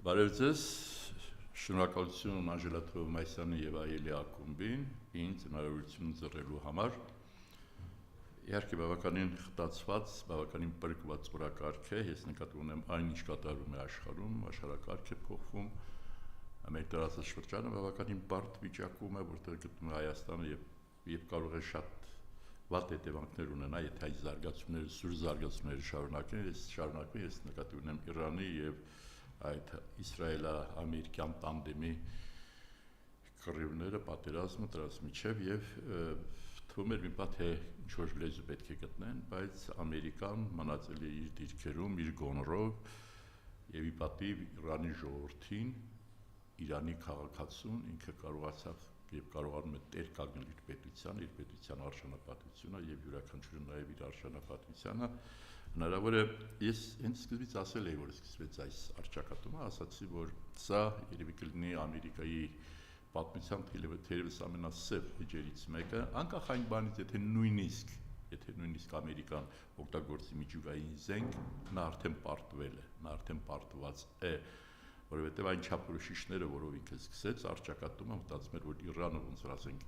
Բարև ձեզ, շնորհակալություն Անժելա Թովմասյանի եւ Այելի ակումբին ինձ հնարավորություն ծրելու համար։ Իհարկե բավականին խտացված, բավականին պրկված օրակարգ է, ես նկատի ունեմ այն ինչ կատարվում է աշխարհում, աշխարհակարգ է փոխվում, մեր տարածաշրջանը բավականին բարդ վիճակում է, որտեղ գտնվում է Հայաստանը եւ կարող է շատ վատ հետևանքներ ունենա, եթե այս զարգացումները, սուր զարգացումները շարունակվեն, ես նկատի ունեմ Իրանի եւ այդ իսրայելա-ամերիկյան տանդեմի կռիվները, պատերազմը դրանց միջև եւ թվում էր մի պատ թե ինչ-որ լեզու պետք է գտնեն, բայց Ամերիկան մնացել է իր դիրքերում, իր գոնորով եւ ի պատիվ Իրանի ժողովրդին, Իրանի քաղաքացուն ինքը կարողացավ եւ կարողանում է տեր կանգնել իր պետության արժանապատվությունը եւ յուրաքանչյուրը նաեւ իր արժանապատվությանը հնարավոր է ես հենց սկզբից ասել էի որ սկսվեց այս արճակատումը ասացի որ սա երևի կլինի Ամերիկայի պատմության թերևս ամենասև էջերից մեկը անկախ այն բանից եթե նույնիսկ Ամերիկան օգտագործի միջուկային զենք նա արդեն պարտված է որովհետև այն չափորոշիչները, որով ինքը սկսեց արճակատումը, մտածում էր, որ Իրանը ոնց որ ասենք,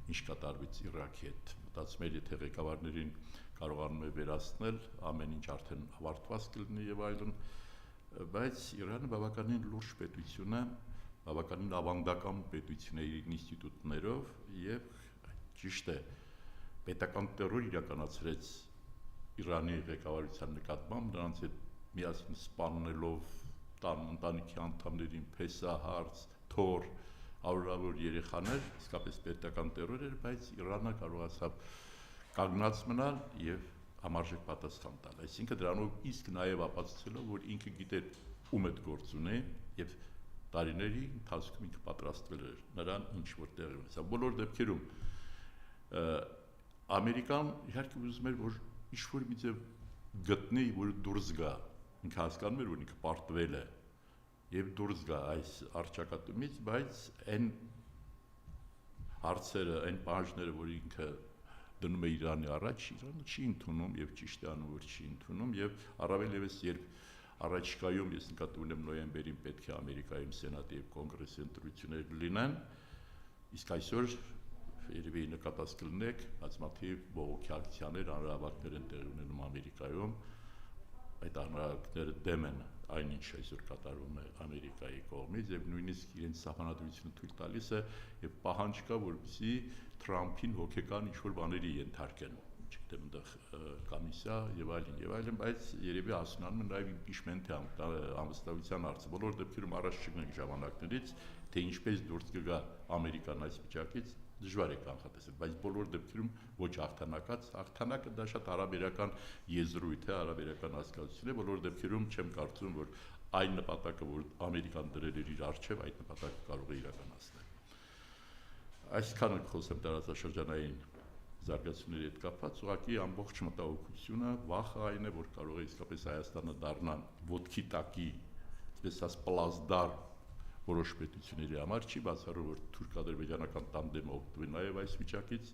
ինչ կատարվեց Իրաքի հետ, մտածում էր, եթե ղեկավարներին կարողանում է վերացնել, ամեն ինչ արդեն ավարտված կլինի եւ այլն, բայց Իրանը բավականին լուրջ պետություն է, բավականին ավանդական պետություն է իր ինստիտուտներով եւ ճիշտ է, պետական տերոր իրականացրեց Իրանի ղեկավարության նկատմամբ, նրանց հետ միասին սպանելով ընտանիքի անդամներին փեսա, հարց, թոր, հարյուրավոր երեխաներ, իսկապես պետական տերոր էր, բայց Իրանը կարողացավ կանգնած մնալ եւ համարժեք պատասխան տալ։ Այսինքն դրանով իսկ նաեւ ապացուցելով, որ ինքը գիտեր ում հետ գործ ունի եւ տարիների ընթացքում ինքը պատրաստվել էր նրան ինչ որ տեղի ունեցա։ Բոլոր դեպքերում Ամերիկան իհարկե ուզում էր, որ ինչ-որ մի ձև գտնի, որ դուրս գա ինքը հասկանում էր, որ ինքը պարտվել է եւ դուրս գա այս արճակատումից, բայց այն հարցերը, այն պահանջները, որ ինքը դնում է Իրանի առաջ, Իրանը չի ընդունում եւ ճիշտ է անում, որ չի ընդունում եւ առավել եւս երբ առաջիկայում ես նկատի ունեմ նոյեմբերին պետք է Ամերիկայում սենատի եւ կոնգրեսի ընտրություններ լինեն, իսկ այսօր երևի նկատած կլինեք բազմաթիվ բողոքի ակցիաներ, հանրահավաքներ են տեղի ունենում Ամերիկայում այդ հանրահավաքները դեմ են այնինչ այսօր կատարվում է Ամերիկայի կողմից եւ նույնիսկ իրենց սահմանադրությունը թույլ տալիս է եւ պահանջ կա որպեսզի Թրամփին հոգեկան ինչ-որ բաների ենթարկեն չգիտեմ այնտեղ կոմիսիա եւ այլն բայց երևի հասնանում է նաեւ իմպիչմենթի անվստահության հարցը բոլոր դեպքերում առաջ չգնանք ժամանակներից թե ինչպես դուրս կգա Ամերիկան այս վիճակից դժվար է կանխատեսել, բայց բոլոր դեպքերում ոչ հաղթանակը դա շատ հարաբերական եզրույթ է, հարաբերական հասկացություն է, բոլոր դեպքերում չեմ կարծում, որ այն նպատակը, որ Ամերիկան դրել էր իր առջև, այդ նպատակը կարող է իրականացնել։ Այսքանը խոսեմ տարածաշրջանային զարգացումների հետ կապված, ուղղակի ամբողջ մտահոգությունը, վախը այն է, որ կարող է իսկապես Հայաստանը դառնա ոտքի տակի, այսպես ասած պլազդար որոշ պետությունների համար չի բացառում, որ թուրք-ադրբեջանական տանդեմը օգտվի նաև այս վիճակից,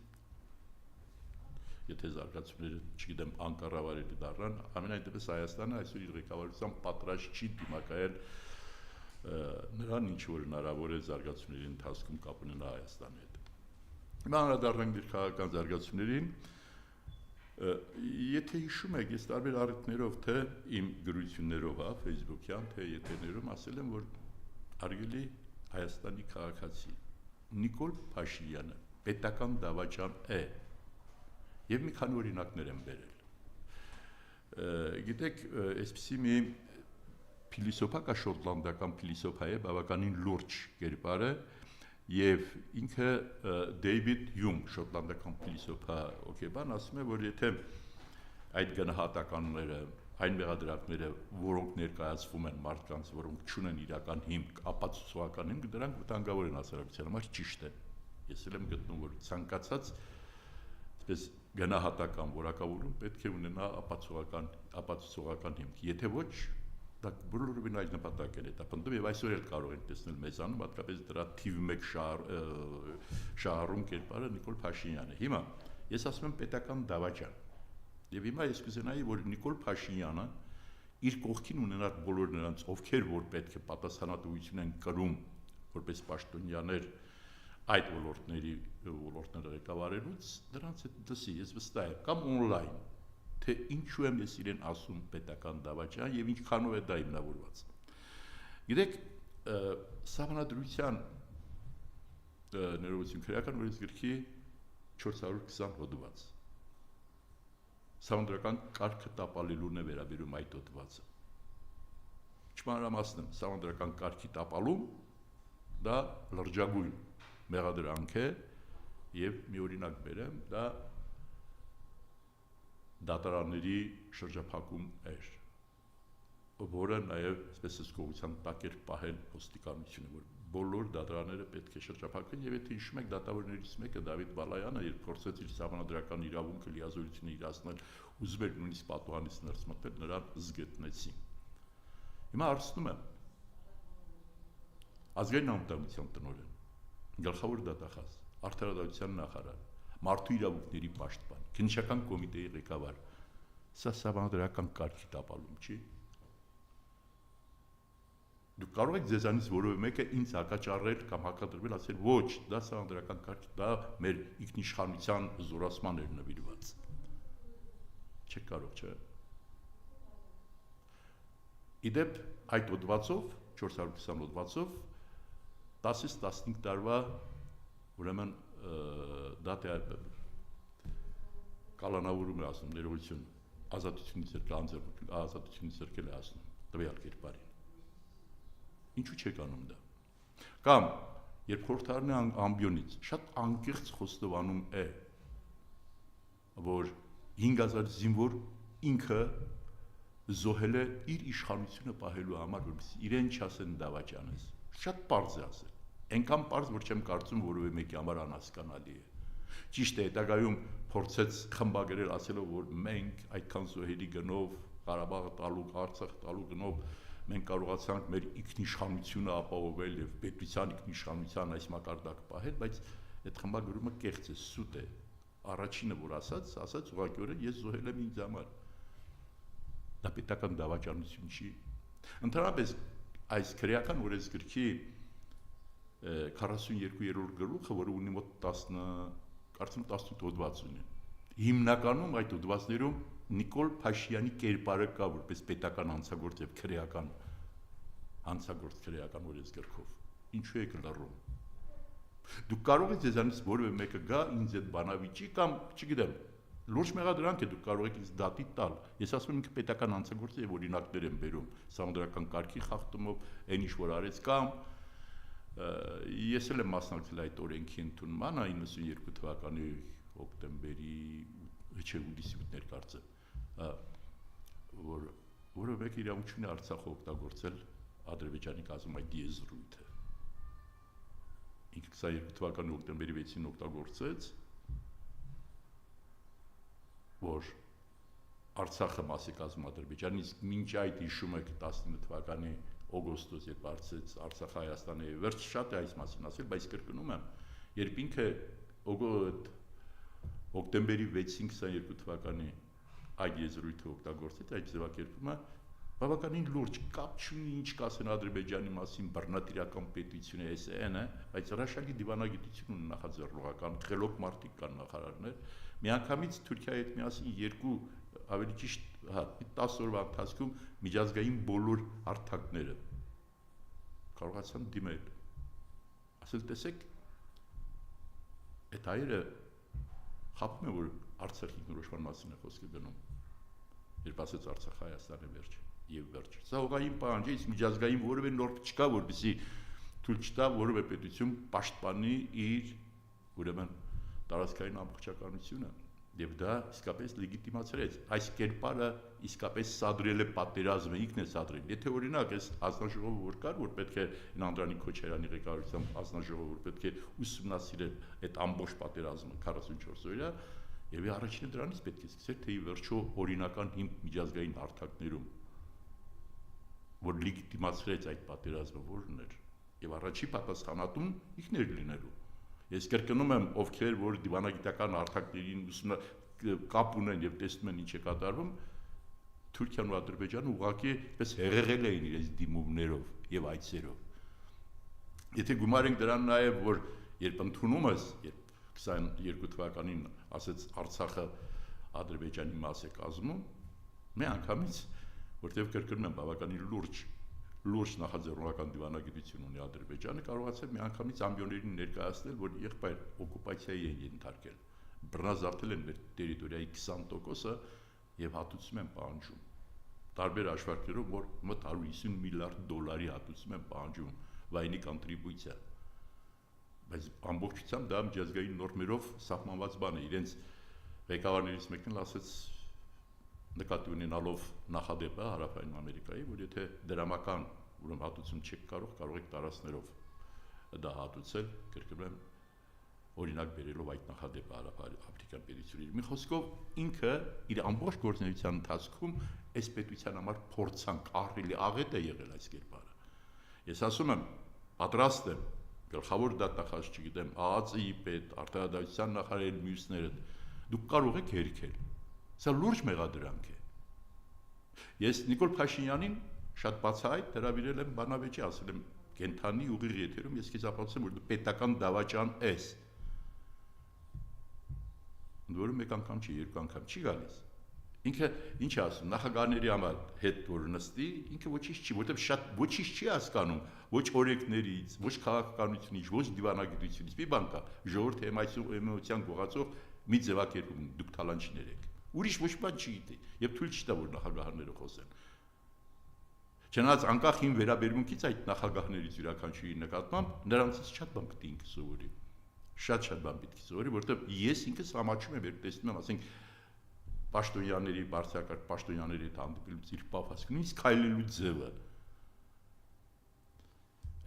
եթե զարգացումները, չգիտեմ, անկառավարելի դառնան, ամենայն դեպս Հայաստանը այսօր իր ղեկավարությամբ պատրաստ չի դիմակայել նրան, ինչ որ հնարավոր է զարգացումների ընթացքում կապ ունենա Հայաստանի հետ։ Հիմա անդրադառնանք դեր քաղաքական զարգացումներին, եթե հիշում եք, ես տարբեր առիթներով, թե իմ գրություններով, Facebook-յան, թե եթերներում ասել եմ, որ Արգելի Հայաստանի քաղաքացի Նիկոլ Փաշինյանը պետական դավաճան է եւ մի քանի օրինակներ եմ բերել։ Գիտեք, այսպեսի մի փիլիսոփա կա շոտլանդական փիլիսոփա է, բավականին լուրջ կերպար է եւ ինքը Դեյվիդ Հյում շոտլանդական փիլիսոփա օկեբան ասում է, որ եթե այդ գնահատականները այն մեղադրանքները, որոնք ներկայացվում են մարդկանց, որոնք չունեն իրական հիմք, ապացուցողական հիմք, դրանք վտանգավոր են հասարակության համար, ճիշտ է։ Ես էլ եմ գտնում, որ ցանկացած այսպես գնահատական որակավորում պետք է ունենա ապացուցողական հիմք։ Եթե ոչ, դա բոլորովին այլ նպատակ է հետապնդում եւ այսօր էլ կարող են տեսնել մեզանում, հատկապես դրա թիվ 1 շահառում կերպարը Նիկոլ Փաշինյանը։ Հիմա ես ասում եմ պետական դավաճան։ Եվ հիմա ես կուզենայի, որ Նիկոլ Փաշինյանը իր կողքին ունենար բոլոր նրանց, ովքեր որ պետք է պատասխանատվություն են կրում որպես պաշտոնյաներ այդ ոլորտները ղեկավարելուց, նրանց հետ դասի, ես վստահ եմ, կամ on-line, թե ինչու եմ ես իրեն ասում պետական դավաճան եւ ինչքանով է դա հիմնավորված։ Գիտեք, Սահմանադրության ներողություն քրեական օրենսգրքի 420 հոդված Սահմանադրական կարգը տապալելուն է վերաբերում այդ հոդվածը։ Չմանրամասնում, Սահմանադրական կարգի տապալում դա լրջագույն մեղադրանք է եւ մի օրինակ բերեմ, դա դատարանների շրջափակում էր, որը նաև սպեսիսկողության տակ էր պահել ոստիկանությունը, որ բոլոր դատարանները պետք է շրջափակվեն եւ եթե հիշում եք դատավորներից մեկը Դավիթ Բալայանը, երբ փորձեց իր սահմանադրական իրավունքը լիազորությունը իրացնել, ուզում էր նույնիսկ պատուհանից ներս մտնել, նրան զգետնեցին։ Հիմա հարցնում եմ ազգային անվտանգության տնօրեն, գլխավոր դատախազ, արդարադատության նախարար, մարդու իրավունքների պաշտպան, քննչական կոմիտեի ղեկավար, սա սահմանադրական կարգի տապալում չի։ Դուք կարող եք ձեզանից որևէ մեկը ինձ հակաճառել կամ հակադրվել, ասել ոչ, դա սահմանադրական կարգ, դա մեր ինքնիշխանության զորացման էր նվիրված։ Չեք կարող, չէ՞։ Իդեպ այդ հոդվածով, 420 հոդվածով 10-ից 15 տարվա ուրեմն դա կալանավորում է ասում, ներողություն, ազատությունից զրկել է ասում, տվյալ կերպարին։ Ինչու չեք անում դա։ Կամ, երբ խորհրդարան է ամբյոնից, շատ անկեղծ խոստովանում է, որ 5000 զինվոր ինքը զոհել է իր իշխանությունը պահելու համար, որպեսզի իրեն չասեն դավաճանես։ Շատ պարզ է ասել։ Այնքան պարզ, որ չեմ կարծում որևէ մեկի համար անհասկանալի է։ Ճիշտ է, հետագայում փորձեց խմբագրել ասելով, որ մենք այդքան զոհերի գնով Ղարաբաղը տալու, Արցախը տալու գնով մենք կարողացանք մեր ինքնիշխանությունը ապահովել եւ պետության ինքնիշխանության այս մակարդակը պահել, բայց այդ խմբագրումը կեղծ է, սուտ է։ Առաջինը որ ասաց ուղղակիորեն ես զոհել եմ ինձ համար։ Դա պետական դավաճանություն չի։ Ընդհանրապես այս քրեական օրենսգրքի 42-րդ գլուխը, որը ունի մոտ 18 հոդված ունի։ Հիմնականում այդ հոդվածներում Նիկոլ Փաշինյանի կերպարը կա որպես պետական հանցագործ եւ քրեական հանցագործ քրեական օրենսգրքով։ Ինչու եք լռում։ Դուք կարող եք ձեզանից որևէ մեկը գա ինձ այդ բանավիճի կամ, չգիտեմ, լուրջ մեղադրանք է դուք կարող եք ինձ դատի տալ։ Ես ասում եմ ինքը պետական հանցագործ է եւ օրինակներ եմ բերում սահմանադրական կարգի խախտումով, այն ինչ որ արեց կամ ես էլ եմ մասնակցել այդ օրենքի ընդունմանը 92 թվականի հոկտեմբերի հուլիսի 8-ներ կարծեմ, որը մեկ իրավունք ունի Արցախը օգտագործել Ադրբեջանի կազմում այդ եզրույթը։ Ինքը 22 թվականի հոկտեմբերի 6-ին օգտագործեց, որ Արցախը մասի կազմում Ադրբեջանի, իսկ մինչ այդ հիշում եք 19 թվականի օգոստոս, երբ արծեց Արցախը Հայաստանի վերջ շատ է այս մասին ասել, բայց կրկնում եմ, երբ ինքը հոկտեմբերի 6-ին 22 թվականի այդ եզրույթը օգտագործեց, այդ ձևակերպումը բավականին լուրջ կապ չունի ինչ կասեն Ադրբեջանի մասին բռնատիրական պետությունը SN է, բայց հրաշալի դիվանագիտություն ունի նախաձեռնողական խելոք մարդիկ կան նախարարներ, միանգամից Թուրքիայի հետ միասին երկու ավելի ճիշտ 10 օրվա ընթացքում միջազգային բոլոր հարթակները կարողացան դիմել։ Ասել տեսեք, այդ հայերը խափում են, որ Արցախի ինքնորոշման մասին է խոսքը գնում, երբ ասեց Արցախ Հայաստանի վերջ եւ վերջ։ Սա ուղղային պահանջ է, իսկ միջազգային որևէ նորմ չկա, որպեսզի թույլ չտա որևէ պետություն պաշտպանի իր ուրեմն տարածքային ամբողջականությունը եւ դա իսկապես լեգիտիմացրեց։ Այս կերպարը իսկապես սադրել է պատերազմը, ինքն է սադրել։ Եթե օրինակ այս հանձնաժողովը որ կար, որ պետք է Անդրանիկ Քոչարյանի ղեկավարությամբ հանձնաժողովը որ պետք է ուսումնասիրել այդ ամբողջ պատերազմը 44 օրյա, եւ առաջինը դրանից պետք է սկսել, թե ի վերջո օրինական հիմք միջազգային հարթակներում որ լեգիտիմացրեց այդ պատերազմը որն էր եւ առաջի պատասխանատուն ինքն էր լինելու։ Ես կրկնում եմ, ովքեր որ դիվանագիտական հարթակներին կապ ունեն եւ տեսնում են ինչ է կատարվում, Թուրքիան ու Ադրբեջանը ուղղակի պես հեղեղել էին իրենց դիմումներով եւ այցերով։ Եթե գումարենք դրան նաեւ, որ երբ ընդունում ես, երբ 22 թվականին ասեց Արցախը Ադրբեջանի մաս է կազմում, մի անգամից, որտեղ կրկնում եմ բավականին լուրջ նախաձեռնողական դիվանագիտություն ունի Ադրբեջանը, կարողացել մի անգամից ամբիոներին ներկայացնել, որ եղբայր օկուպացիայի են ենթարկել, բռնազավթել են մեր տերիտորիայի 20%-ը եւ հատուցում են պահանջում։ Տարբեր հաշվարկներով, որ մոտ 150 միլիարդ դոլարի հատուցում են պահանջում վայնի կոնտրիբուցիա։ Բայց ամբողջությամբ դա միջազգային նորմերով սահմանված բան է, իրենց ղեկավարներից մեկն ասաց նկատի ունենալով նախադեպը Հարավային Ամերիկայի, որ եթե դրամական ուրեմն հատուցում չեք կարող եք տարածքներով դա հատուցել, կրկնում եմ օրինակ բերելով այդ նախադեպը Հարավաֆրիկյան պետությունների։ Մի խոսքով ինքը իր ամբողջ գործունեության ընթացքում այս պետության համար փորձանք ահռելի աղետ է եղել այս կերպարը։ Ես ասում եմ, պատրաստ եմ գլխավոր դատախազ, չգիտեմ, ԱԱԾ-ի պետ, արտադրության նախարար մյուսները, դուք կարող եք հերքել։ Սա լուրջ մեղադրանք է։ Ես Նիկոլ Փաշինյանին շատ բացահայտ հրավիրել եմ բանավեճի, ասել եմ կենթանի ուղիղ եթերում, ես քեզ ապացուցեմ, որ դու պետական դավաճան ես։ Որը մեկ անգամ չի, երկու անգամ չի գալիս։ Ինքը ինչ է ասում, նախագահների համար հետ որ նստի, ինքը ոչինչ չի, որտեղ շատ ոչինչ չի հասկանում, ոչ օրենքներից, ոչ քաղաքականությունից, ոչ դիվանագիտությունից։ Մի բան կա, ժողովրդի էմոցիան գողացող մի ձևակերպում դուք թալանչիներ եք։ Ուրիշ ոչ բան չի գիտի, եւ թույլ չի տա որ նախագահները խոսեն։ Չնայած անկախ իմ վերաբերմունքից այդ նախագահներից յուրաքանչյուրի նկատմամբ նրանցից շատ բան պետք է ինքը սովորի։ Շատ բան պետք է սովորի, որտեղ ես ինքս համաչում եմ, երբ տեսնում եմ, ասենք պաշտոնյաների, բարձրակարգ պաշտոնյաների հետ հանդիպելուց իր պաֆոսը, նույնիսկ քայլելու ձևը։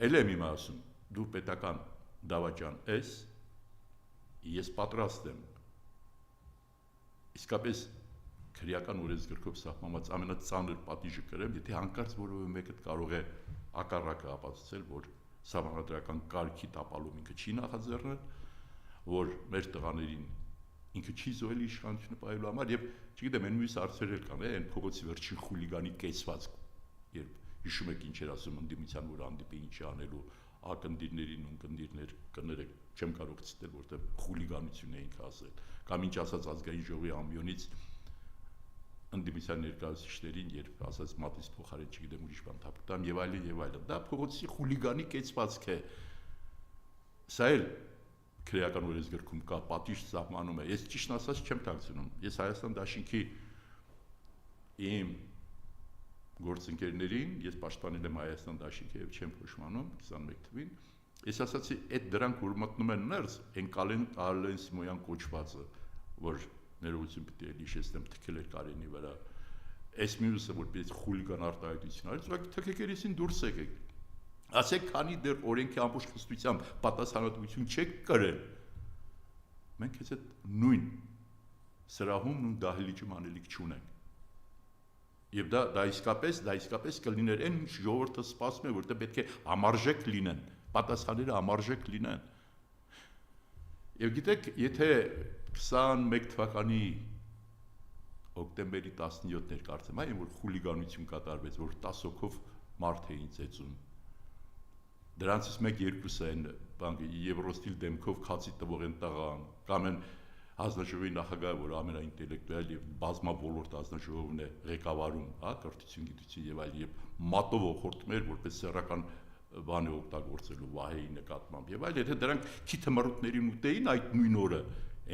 Էլ եմ իմ ասում, դու պետական դավաճան ես, ես պատրաստ եմ իսկապես քրեական օրենսգրքով սահմանված ամենածանր պատիժը կրեմ, եթե հանկարծ որևէ մեկը կարող է ակառակը ապացուցել, որ սահմանադրական կարգի տապալում ինքը չի նախաձեռնել, որ մեր տղաներին ինքը չի զոհել իշխանությունը պահելու համար եւ չգիտեմ, այն մյուս հարցեր էլ կան, այն փողոցի վերջին խուլիգանի կեսվածք, երբ հիշում եք ինչ էր ասում ընդդիմության, որ հանդիպի ինչ անելու ակնդիրներին ու կնդիրներ կներեք, չեմ կարող ցտել, որտեղ խուլիգանություն է ինքը ասել, կամ ինչ ասած ազգային ժողովի ամբիոնից ընդդիմության ներկայացուցիչներին, երբ ասած մատից փոխարեն չգիտեմ ուրիշ բան թափտամ եւ այլն, դա փողոցի խուլիգանի կեցվածք է։ Սա էլ քրեական օրենսգրքում կա, պատիժ սահմանում է։ Ես ճիշտ ասած չեմ թաքցնում։ Ես Հայաստան դաշինքի իմ գործընկերներին, ես պաշտպանել եմ Հայաստան դաշինքը եւ չեմ փոշմանում 21 թվին։ Ես ասացի, այդ դրանք որ մտնում են ներս, այն Կալեն Սիմոյան կոչվածը, որ ներողություն պետք է հիշեցնեմ, թքել էր Կարենի վրա։ Այս մյուսը որպես խուլիգան արտահայտություն արեց, ուղղակի թքեկերեսին դուրս եկեք։ Ասեք, քանի դեռ օրենքի ամբողջ խստությամբ պատասխանատվություն չեք կրել, մենք այս այդ նույն սրահում ու դահլիճում անելիք չունենք։ Եվ դա իսկապես կլիներ այն ինչ ժողովուրդը սպասում է, որտեղ պետք է համարժեք լինեն, պատասխանները համարժեք լինեն։ Եվ գիտեք, եթե 21 թվականի օկտեմբերի 17-ներ կարծեմ, այն որ խուլիգանություն կատարվեց, որ 10 հոգով մարդ էին ծեծում։ Դրանցից մեկ-երկուսը են Եվրոստիլ դեմքով քացի տվող են տղան, կամ են հանձնաժողովի նախագահը, որ ամենաինտելեկտուալ եւ բազմաբոլորտ հանձնաժողովն է ղեկավարում, կրթություն, գիտություն եւ այլ, եւ մատով օխորտում էր որպես սեռական բան է օգտագործելու Վահեի նկատմամբ եւ այլ, եթե դրանք քիչ թմրուտներին ուտեին այդ նույն օրը,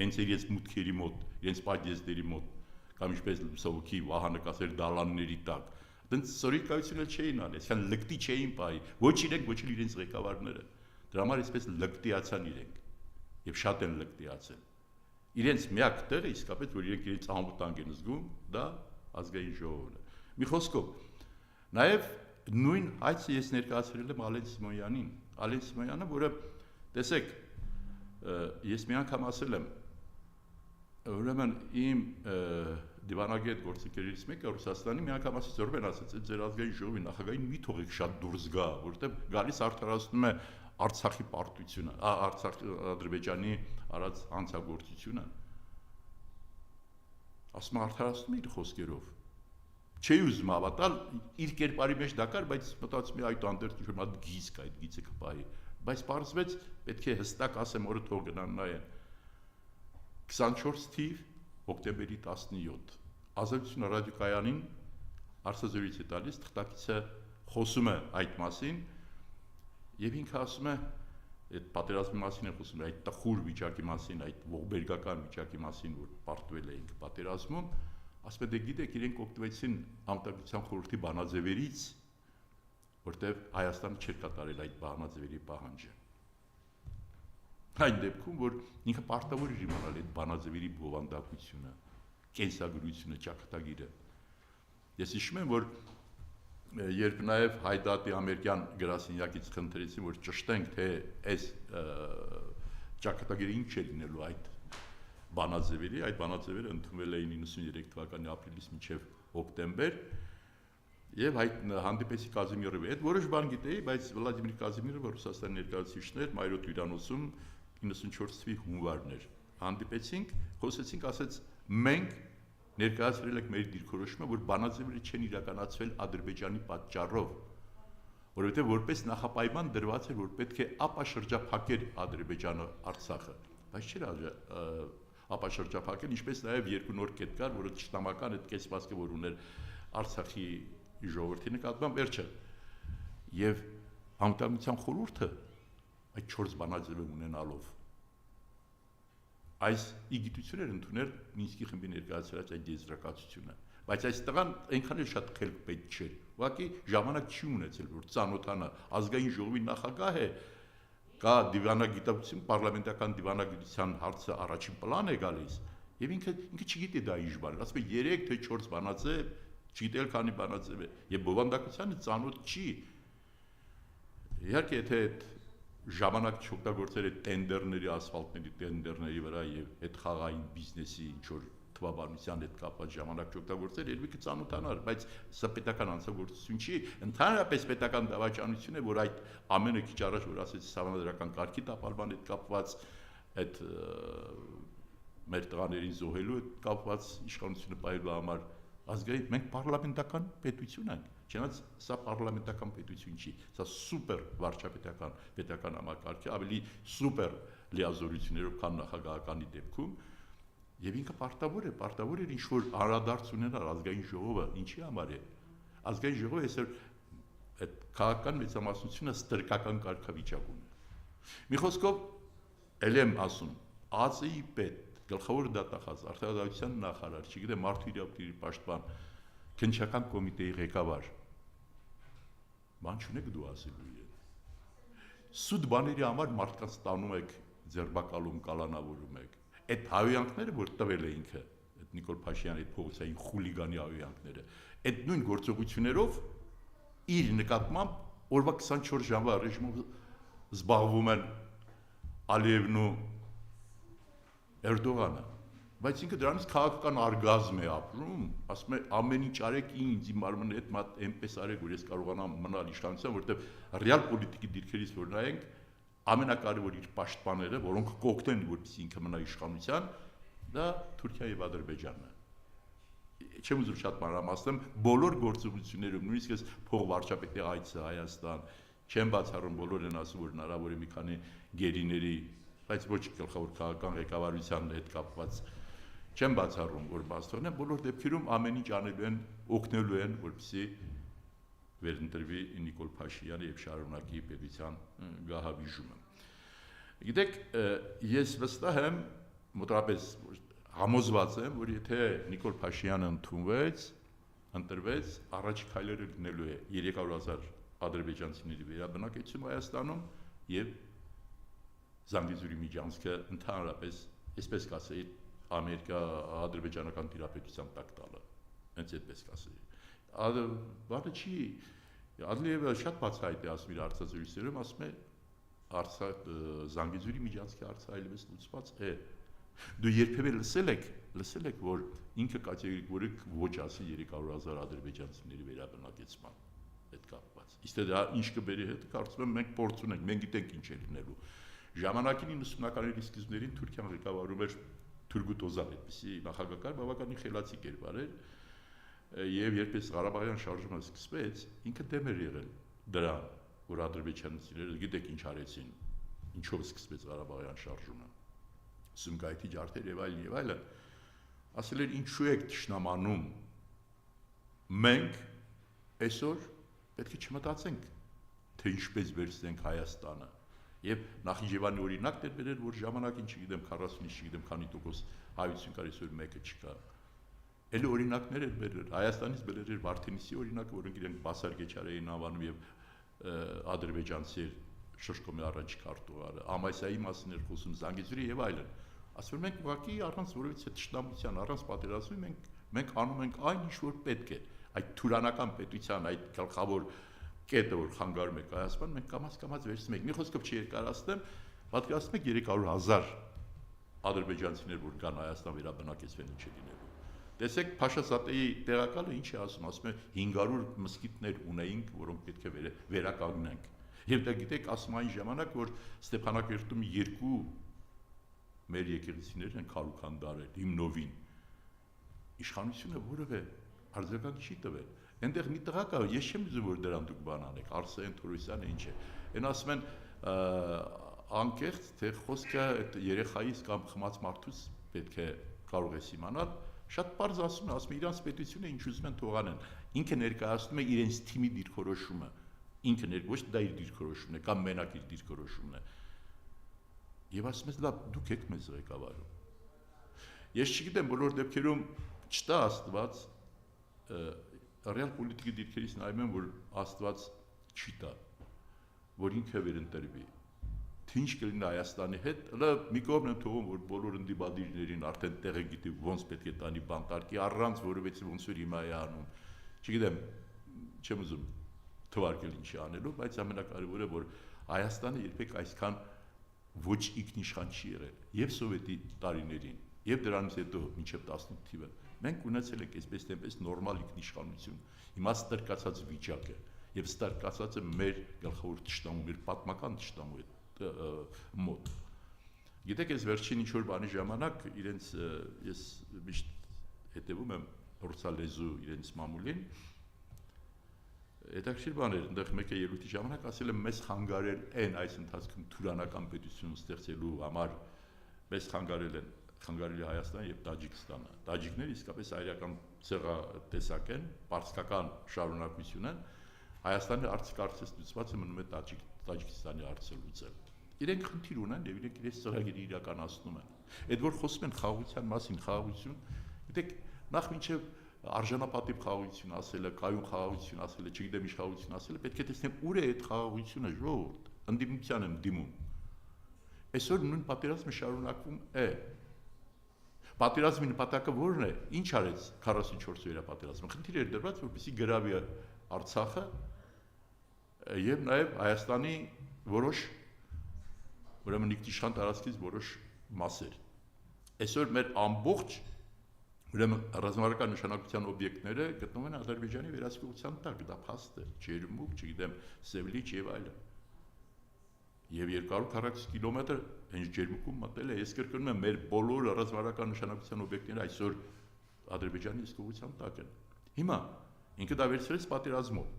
հենց իրենց մուտքերի մոտ, իրենց պատիեզների մոտ, կամ ինչպես լուսավորքի վահանակացեր դալանների տակ, դենց սորիկայություն էլ չէին անի, այսքան լկտի չէին պահի, ոչ իրենք, ոչ էլ իրենց ղեկավարները։ Դրա համար այսպես լկտիացան իրենք եւ շատ են լկտիացել։ Իրենց միակ տեղը իսկապես որ իրենք իրենց անվտանգ են զգում, դա ազգային ժողովն է։ Մի խոսքով, նաեւ նույն հայցը ես ներկայացրել եմ Ալեն Սիմոնյանին, Ալեն Սիմոնյանը, որը տեսեք, ես մի անգամ ասել եմ, ուրեմն իմ դիվանագետ գործընկերներից մեկը Ռուսաստանի մի անգամ ասեց, Ռուբեն ասեց, ձեր ազգային ժողովի նախագահին մի թողեք շատ դուրս գա, որովհետեւ գալիս արդարացնում է Արցախի պարտությունը, Ադրբեջանի արած հանցագործությունը։ Ասում արդարացնում է իր խոսքերով։ Չի ուզում հավատալ, իր կերպարի մեջ դա կար, բայց մտածում եմ այդ անդերտ ինչ-որ մի հատ գիծ կա, այդ գիծը կպահի։ Բայց պարզվեց, պետք է հստակ ասեմ, օրը թող գնան նայեն։ 24 թիվ հոկտեմբերի 17 Ազատություն ռադիոկայանին հարցազրույց է տալիս, թղթակիցը խոսում է այդ մասին եւ ինքը ասում է այդ պատերազմի մասին է խոսում, այդ տխուր վիճակի մասին, այդ ողբերգական վիճակի մասին, որ պարտվել է ինքը պատերազմում, ասում է դե գիտեք, իրենք օգտվեցին անվտանգության խորհրդի բանաձևերից, որտեղ Հայաստանը չէր կատարել այդ բանաձևերի պահանջը։ Այն դեպքում, որ ինքը պարտավոր էր իմանալ այդ բանաձևերի բովանդակությունը, կենսագրությունը, ճակատագիրը։ Ես հիշում եմ, որ երբ նաև Հայդատի ամերիկյան գրասենյակից խնդրեցին, որ ճշտենք, թե այս ճակատագիրը ինչ է լինելու այդ բանաձևերի, այդ բանաձևերը ընդունվել էին 93 թվականի ապրիլից մինչև հոկտեմբեր, եւ այդ հանդիպեցի Կազիմիրովի հետ, որոշ բան գիտեի, բայց Վլադիմիր Կազիմիրովը Ռուսաստանի ներկայացուցիչներ Մայրոտ հյուրանոցում 94 թվականի հունվարն էր։ Հանդիպեցինք, խոսեցինք, ասեց մենք ներկայացրել եք մեր դիրքորոշումը, որ բանաձևերը չեն իրականացվել Ադրբեջանի պատճառով, որովհետև որպես նախապայման դրված էր, որ պետք է ապաշրջափակել Ադրբեջանը Արցախը, բայց չէր ապաշրջափակել, ինչպես նաև երկու նոր կետ կար, որը ճշտամական այդ կեցվածքը, որ ուներ Արցախի ժողովրդի նկատմամբ վերջը, եւ անվտանգության խորհուրդը այդ 4 բանաձևը ունենալով այս իգիտություններ ընդունել Մինսկի խմբի ներկայացրած այդ եզրակացությունը, բայց այս տղան այնքան էլ շատ խելք պետք չէր, ուղղակի ժամանակ չի ունեցել, որ ծանոթանա, ազգային ժողովի նախագահ է, կա դիվանագիտություն, պարլամենտական դիվանագիտության հարցը առաջին պլան է գալիս, եւ ինքը չգիտի դա ինչ բան, ասում է 3 թե 4 բանաձև, չգիտել քանի բանաձև է, եւ բովանդակությանը ծանոթ չի։ Իհարկե, եթե ժամանակ չօգտագործել է տենդերների, ասֆալտների տենդերների վրա եւ այդ խաղային բիզնեսի ինչ որ թվաբանության հետ կապված ժամանակ չօգտագործել, երբ կծանոթանար, բայց սա պետական անձնագործություն չի, ընդհանրապես պետական դավաճանություն է, որ այդ ամենը քիչ առաջ որ ասեցի սահմանադրական կարգի տապալման հետ կապված, այդ մեր տղաներին զոհելու հետ կապված իշխանությունը պահելու համար ազգային մենք պարլամենտական պետություն ենք, չնայած սա պարլամենտական պետություն չի, սա սուպեր վարչապետական պետական համակարգ է, ավելի սուպեր լիազորություններով, քան նախագահականի դեպքում, եւ ինքը պարտավոր էր ինչ-որ հարադարձ ունենալ ազգային ժողովը, ինչի համար է, ազգային ժողովը այսօր այդ քաղաքական մեծամասնությունը ստրկական կարգավիճակում է։ Մի խոսքով ել եմ ասում, ԱԾ-ի պետ գլխավոր դատախազ, արտադրության նախարար, չգիտեմ, մարդու իրավունքների պաշտպան, քննչական կոմիտեի ղեկավար, բան չունեք դու ասելու իրեն։ Սուտ բաների համար մարդկանց տանում եք, ձերբակալում, կալանավորում եք։ Այդ հայոյանքները, որ տվել է ինքը, այդ Նիկոլ Փաշինյանի այդ փողոցային խուլիգանի հայոյանքները, այդ նույն գործողություններով իր նկատմամբ օրվա 24 ժամվա ռեժիմով զբաղվում են Ալիևն ու Էրդողանը, բայց ինքը դրանից քաղաքական արգազմ է ապրում, ասում է ամեն ինչ արեք ինձ իմ մարմնի հետ մատ այնպես արեք, որ ես կարողանամ մնալ իշխանության, որտեղ ռեալ պոլիտիկի դիրքերից որ նայենք, ամենակարևոր իր պաշտպանները, որոնք կօգնեն, որպեսզի ինքը մնա իշխանության, դա Թուրքիա եւ Ադրբեջանն է։ Չեմ ուզում շատ մանրամասնեմ, բոլոր գործողություններում, նույնիսկ այս փողվարչապետի այցը Հայաստան, չեմ բացառում, բոլորն են ասում, որ հնարավոր է մի քանի գերիների, բայց ոչ գլխավոր քաղաքական ղեկավարության հետ կապված չեմ բացառում, որ բաց թողնեն, բոլոր դեպքերում ամեն ինչ անելու են, օգնելու են, որպեսզի վերընտրվի Նիկոլ Փաշինյանը եւ շարունակի պետության գահավիժումը։ Գիտեք, ես վստահ եմ, մոտավորապես համոզված եմ, որ եթե Նիկոլ Փաշինյանը ընտրվեց, առաջի քայլերը լինելու է 300,000 ադրբեջանցիների վերաբնակեցում Հայաստանում եւ Զանգեզուրի միջանցքը ընդհանրապես, այսպես կասեի, Ամերիկա-ադրբեջանական տիրապետության տակ տալը, հենց այդպես կասեի։ Բանը չի, Ալիևը շատ բացահայտ է ասում իր հարցազրույցներում, ասում է Զանգեզուրի միջանցքի հարցը այլևս լուծված է։ Դու երբևէ լսել եք, որ ինքը կատեգորիկ ոչ ասի 300,000 ադրբեջանցիների վերաբնակեցման հետ կապված։ Իսկ դա ինչ կբերի հետ, կարծում եմ մենք փորձ ունենք, մենք գիտենք ինչ է լինելու։ Ժամանակին 90-ականների սկզբներին Թուրքիան ղեկավարում էր Թուրգուտ Օզալ, այդպիսի նախագահ, բավականին խելացի կերպար էր, եւ երբ այս Ղարաբաղյան շարժումը սկսվեց, ինքը դեմ էր եղել դրան, որ ադրբեջանցիները գիտեք ինչ արեցին, ինչով սկսվեց Ղարաբաղյան շարժումը, Սումգայիթի ջարդեր եւ այլն, ասել էր ինչու եք ճշնամանում, մենք այսօր պետք է չմտածենք, թե ինչպես վերցնենք Հայաստանը, եւ Նախիջևանի օրինակն էր բերել, որ ժամանակին չգիտեմ 40-ից չգիտեմ քանի տոկոս հայություն կար, այսօր մեկը չկա, Էլի օրինակներ էր բերել, Հայաստանից բերել էր Վարդենիսի օրինակը, որոնք իրենք Բասար Գեչար էին անվանում եւ ադրբեջանցի շրջկոմի առաջ քարտուղարը, Ամասիայի մասին էր խոսում, Զանգեզուրի եւ այլն։ Ասում են մենք ուղղակի առանց որևիցե ճշտամության, առանց պատերազմի մենք անում ենք այն ինչ որ պետք է։ Այդ թուրանական պետության, այդ գլխավոր կետը, որ խանգարում է կայացման, մենք կամաց վերցնում ենք։ Մի խոսքով չերկարացնեմ, պատկերացնում եք 300,000 ադրբեջանցիներ, որ կան Հայաստան վերաբնակեցվեն ինչ է լինելու։ Տեսեք Փաշազատեի տեղակալը ինչ է ասում է 500 մսկիթներ ունեինք, որոնք պետք է վերականգնենք։ Եվ դա գիտեք, ասում այն ժամանակ, որ Ստեփանակերտում 2 մեր եկեղեցիներ են քարուքանդարել հիմնովին։ Իշխանությունը որևէ արձագանք չի տվել։ Այնտեղ մի տղա կա, ես չեմ ուզում որ դրան դուք բան անեք, Արսեն Թորոսյանը ինչ է։ Այն ասում են անկեղծ, թե խոսքը այդ երեխայից կամ խմած մարդուց պետք է կարող ես իմանալ։ Շատ པարզ ասում է իրանց պետությունը ինչ ուզում են թողանեն։ Ինքը ներկայացնում է իրենց թիմի դիրքորոշումը։ Ինքը ոչ դա իր դիրքորոշումն է, կամ մենակ իր դիրքորոշումն է։ Եվ ասում ես լավ, դուք եք մեզ ղեկավարում։ Ես չգիտեմ, բոլոր դեպքերում չտա Աստված ռեալ պոլիտիկի դիրքերից նայում եմ, որ Աստված չի տա, որ ինքը վերընտրվի։ Թե ինչ կլինի Հայաստանի հետ, լավ մի կողմ եմ թողում, որ բոլոր ընդդիմադիրներին արդեն տեղը գիտի ոնց պետք է տանի բանտարկի, առանց որևէ ոնց որ հիմա է անում։ Չգիտեմ, չեմ ուզում թվարկել ինչի անելու, բայց ամենակարևորը որ Հայաստանը երբեք այսքան ոչ ինքնիշխան չի եղել, եւ սովետի տարիներին, եւ դրանից հետո մինչեւ 18 թիվը մենք ունեցել ենք այսպես տեմպես նորմալ ինքնիշխանություն։ Հիմա ստրկացած վիճակ է, եւ ստրկացածը մեր գլխավոր ճշտամու, մեր պատմական ճշտամու է մոտ։ Գիտեք, այս վերջին ինչ-որ բանի ժամանակ իրենց ես միշտ հետևում եմ ռուսալեզու իրենց մամուլին, հետաքրքիր բան էր, այնտեղ մեկը ելույթի ժամանակ ասել է մեզ խանգարել են այս ընթացքում թուրանական պետություն ստեղծելու համար, մեզ խանգարել է Հայաստանը եւ Տաջիկստանը։ Տաջիկները իսկապես այրական ցեղատեսակ են, պարսկական շարունակություն են, Հայաստանի արցիկարծես լուծվածը մնում է Տաջիկստանի հարցը լուծել։ Իրենք խնդիր ունեն եւ իրենք իրենց ծրագիրը իրականացնում են։ Այդ որ խոսում են խաղաղության մասին, խաղաղություն, գիտեք, նախ մինչեւ արժանապատիվ խաղաղություն ասելը, կայուն խաղաղություն ասելը, չգիտեմ ինչ խաղաղություն ասելը, պետք է տեսնեմ ուր է այդ խաղաղությունը, ժողովուրդ, ընդդիմության եմ դիմում։ Այսօր նույն պատերազմը շարունակվում է։ Պատերազմի նպատակը ո՞րն է։ Ինչ արեց 44 վերապատերազմը։ Խնդիր էր դրված, որպեսզի գրավի Արցախը եւ նաեւ Հայաստանի որոշ ուրեմն ինքնիշխան տարածքից որոշ մասեր։ Այսօր մեր ամբողջ ուրեմն ռազմավարական նշանակության օբյեկտները գտնվում են Ադրբեջանի վերահսկողության տակ, դա փաստ է, Ջերմուկ, չգիտեմ, Սևլիչ եւ այլն։ Եվ 240 կիլոմետր հենց Ջերմուկում մտել է, ես կրկնում եմ, մեր բոլոր ռազմավարական նշանակության օբյեկտները այսօր Ադրբեջանի իսկողության տակ են։ Հիմա ինքը դա վերցրեց պատերազմով։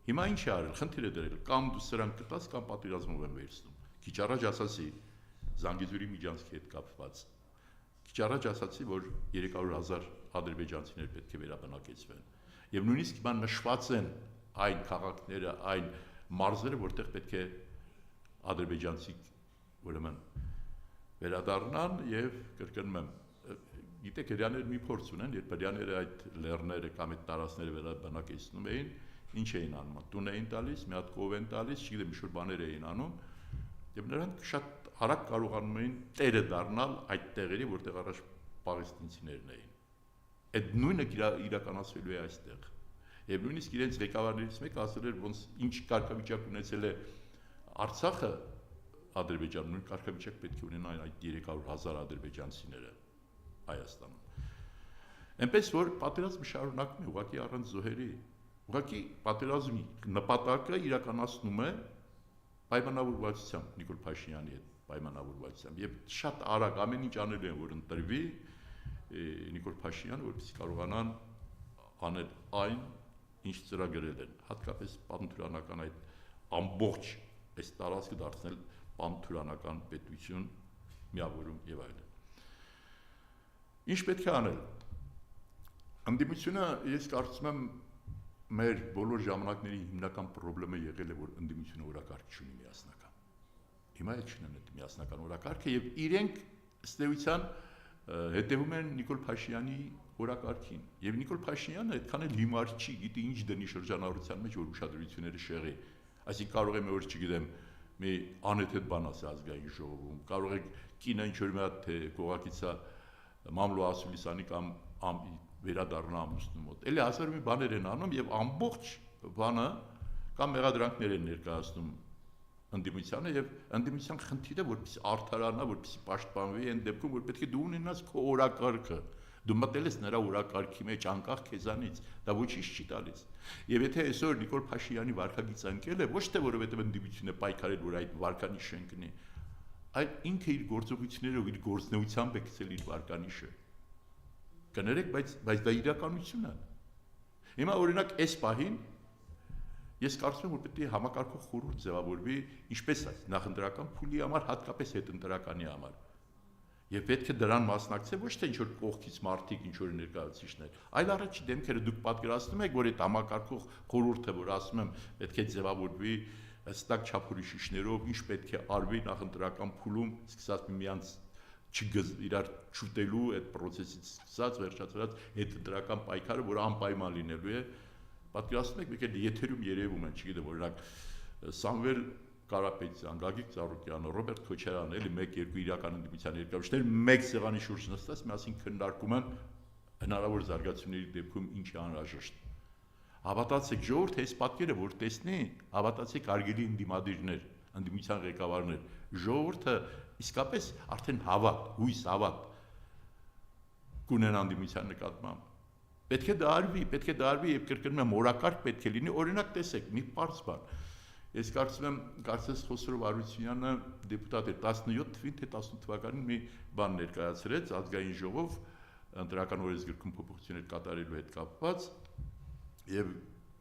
Հիմա ինչ է արել, խնդիր է դրել, կամ դու սրանք կտաս, կամ պատերազմով եմ վերցնում։ Քիչ առաջ ասացի Զանգեզուրի միջանցքի հետ կապված։ Քիչ առաջ ասացի, որ 300,000 ադրբեջանցիներ պետք է վերաբնակեցվեն։ Եվ նույնիսկ հիմա նշված են այն քաղաքները, այն մարզերը, որտեղ պետք է ադրբեջանցի ուրեմն վերադառնան եւ կրկնում եմ, գիտեք, հрьяաները մի փորձ ունեն, երբ հрьяաները այդ լեռները կամ այդ տարածքները վերաբնակեցնում էին, ինչ էին անում, տուն էին տալիս, մի հատ կով են տալիս, չգիտեմ, ինչ-որ բաներ էին անում, եւ նրանք շատ արագ կարողանում էին տերը դառնալ այդ տեղերի, որտեղ առաջ պաղեստինցիներն էին։ Այդ նույնը իրականացվելու է այստեղ։ Եվ նույնիսկ իրենց ղեկավարներից մեկը ասել էր, ոնց ինչ կարգավիճակ ունեցել է Արցախը Ադրբեջանը, նույն կարգավիճակ պետք է ունենան այդ 300,000 ադրբեջանցիները Հայաստանում։ Այնպես որ պատերազմը շարունակվում է ուղղակի առանց զոհերի։ Ուղղակի պատերազմի նպատակը իրականացնում է պայմանավորվածությամբ Նիկոլ Փաշինյանի հետ պայմանավորվածությամբ եւ շատ արագ ամեն ինչ անելու են որ ընտրվի Նիկոլ Փաշինյանը, որպեսզի կարողանան անել այն, ինչ ծրագրել են, հատկապես պատմությանական այդ ամբողջ այս տարածքը դարձնել պատմությանական պետություն, միավորում եւ այլն։ Ինչ պետք է անել։ Ընդդիմությունը, ես կարծում եմ, մեր բոլոր ժամանակների հիմնական խնդիրը եղել է, որ ընդդիմությունը օրակարգ չունի միասնական։ Հիմա էլ չունեն այդ միասնական օրակարգը եւ իրենք ըստ էության հետևում են Նիկոլ Փաշինյանի օրակարգին։ Եվ Նիկոլ Փաշինյանը այդքան էլ հիմար չի, գիտի ինչ դնի շրջանառության մեջ, որ ուշադրությունները շեղի։ Այսինքն կարող է մի օր, չգիտեմ, մի անհետ բան ասի ազգային ժողովում, կարող է կինը ինչ-որ մի հատ թե կողակիցա Մամլո Ասուլիսյանի կամ վերադառնա ամուսնու մոտ։ Էլի հազար մի բաներ են անում եւ ամբողջ բանը կամ մեղադրանքներ են ներկայացնում ընդդիմությանը եւ ընդդիմության խնդիրը որպես արդարանա, որպես պաշտպանվի այն դեպքում, որ պետք է դու ունենաս քո օրակարգը։ Դու մտել ես նրա օրակարգի մեջ անկախ քեզանից, դա ոչինչ չի տալիս։ Եվ եթե այսօր Նիկոլ Փաշինյանի վարքագիծը ընկել է, ոչ թե որովհետեւ ընդդիմությունը պայքարել, որ այդ վարկանիշը ընկնի, այլ ինքը իր գործողություններով, իր գործնեությամբ է գցել իր վարկանիշը։ Կներեք, բայց դա իրականություն է։ Հիմա օրինակ այս պահին ես կարծում եմ, որ պետք է համակարգող խորհուրդ ձևավորվի, ինչպես նախընտրական փուլի համար, հատկապես հետընտրականի համար։ Եվ պետք է դրան մասնակցել ոչ թե ինչ-որ կողքից մարդիկ, ինչ-որ ներկայացուցիչներ, այլ առաջի դեմքերը դուք պատկերացնում եք, որ այդ համակարգող խորհուրդը, որ ասում եմ, պետք է ձևավորվի հստակ չափորոշիչներով, ինչ պետք է արվի նախընտրական փուլում, սկսած միմյանց իրար չուտելու այդ process-ից սկսած վերջացած հետընտրական պայքարը, որը անպայման լինելու է, պատկերացնում եք, եկել եթերում երևում են, չգիտեմ, օրինակ Սամվել Կարապետյան, Գագիկ Ծառուկյանը, Ռոբերտ Քոչարյանը, էլի 1-2 իրական ընդդիմության երկրաշարժներ մեկ սեղանի շուրջ նստած, միասին քննարկում են հնարավոր զարգացումների դեպքում ինչ է անհրաժեշտ։ Հավատացեք, ժողովուրդ այս պատկերը որ տեսնի, հավատացեք արգելի ընդդիմադիրներ, ընդդիմության ղեկավարներ, ժողովուրդը իսկապես արդեն հավատ, հույս հավատ կունենա ընդդիմության նկատմամբ։ Պետք է դա արվի եւ կրկնում եմ օրակարգ պետք է լինի, օրինակ տեսեք, մի պարզ բան։ Ես կարծում եմ, կարծես Խոսրով Արությունյանը դեպուտատ է 17 թվին թե 18 թվականին մի բան ներկայացրեց ազգային ժողով ընտրական օրենսգրքում փոփոխություններ կատարելու հետ կապված եւ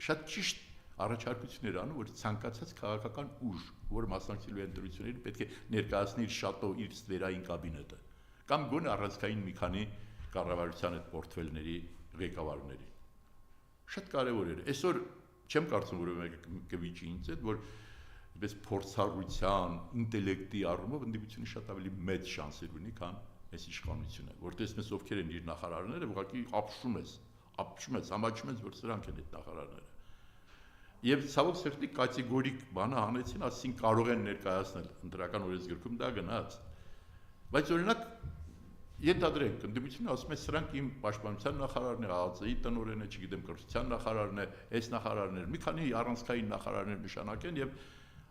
շատ ճիշտ առաջարկություններ անում, որ ցանկացած քաղաքական ուժ, որ մասնակցելու է ընտրություններին, պետք է ներկայացնի իր շատո իր ստվերային կաբինետը կամ գոնե առանցքային մի քանի կառավարության այդ պորտֆելների ղեկավարների։ Շատ կարևոր էր։ Այսօր չեմ կարծում, որ մեկը կվիճի ինձ այդ, որ այդպես փորձառության, ինտելեկտի առումով ընդդիմությունը շատ ավելի մեծ շանսեր ունի, քան այս իշխանությունը, որ տեսնում ես ովքեր են իր նախարարները, ուղղակի ապշում ես, համաչում ես, որ սրանք են այդ նախարարները։ Եվ ցավոք սրտի կատեգորիկ բանը հանեցին, ասին կարող են ներկայացնել ընտրական օրենսգրքում դա գնաց։ Բայց օրինակ Ենթադրենք, ընդդիմությունը ասում է, սրանք իմ պաշտպանության նախարարն է, ԱԱԾ-ի տնօրենն է, չգիտեմ, կրթության նախարարն է, այս նախարարն է, մի քանի առանցքային նախարարներ նշանակեն եւ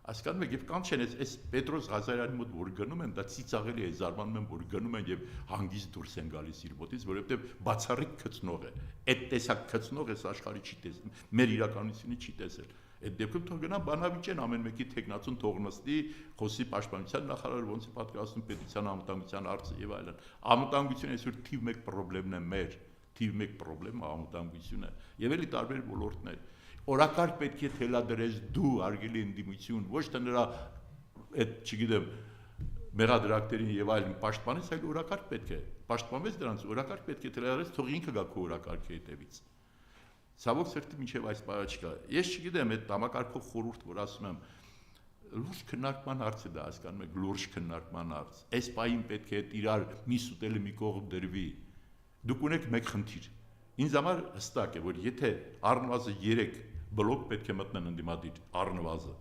հասկանում եք, եւ կանչեն այս Պետրոս Ղազարյանի մոտ որ գնում են, դա ծիծաղելի է, զարմանում են, որ գնում են եւ հանգիստ դուրս են գալիս իր մոտից, որովհետեւ բացառիկ քծնող է։ Այդ տեսակ քծնող էս աշխարհի չի տեսել, մեր իրականությունը չի տեսել։ Այդ դեպքում թող գնան բանավիճեն ամեն մեկի տեխնացուն թող նստի, խոսի պաշտպանության նախարարը ոնց է պատկերացնում պետության անվտանգության հարցը եւ այլն։ Անվտանգությունը այսօր թիվ 1 խնդիրն է մեր, թիվ 1 խնդիրը անվտանգությունը եւ էլի տարբեր ոլորտներ։ Օրակարգ պետք է թելադրես դու արգելի ընդդիմություն, ոչ թե նրա այդ, չգիտեմ, մեղադրակներին եւ այլն պաշտպանես, այլ օրակարգ պետք է։ Պաշտպանես դրանց, օրակարգ պետք է թելադրես, թող ինքը գա քո օրակարգի հետևից։ Ցավոք սրտի մինչև այս բանը չկա։ Ես չգիտեմ, այդ համակարգող խորհուրդ, որ ասում եմ, լուրջ քննարկման հարց է դա, հասկանում եք, լուրջ քննարկման հարց։ Այս պահին պետք է իրար միս ուտելը մի կողմ դրվի։ Դուք ունեք մեկ խնդիր։ Ինձ համար հստակ է, որ եթե առնվազն 3 բլոկ պետք է մտնեն ընդդիմադիր, առնվազն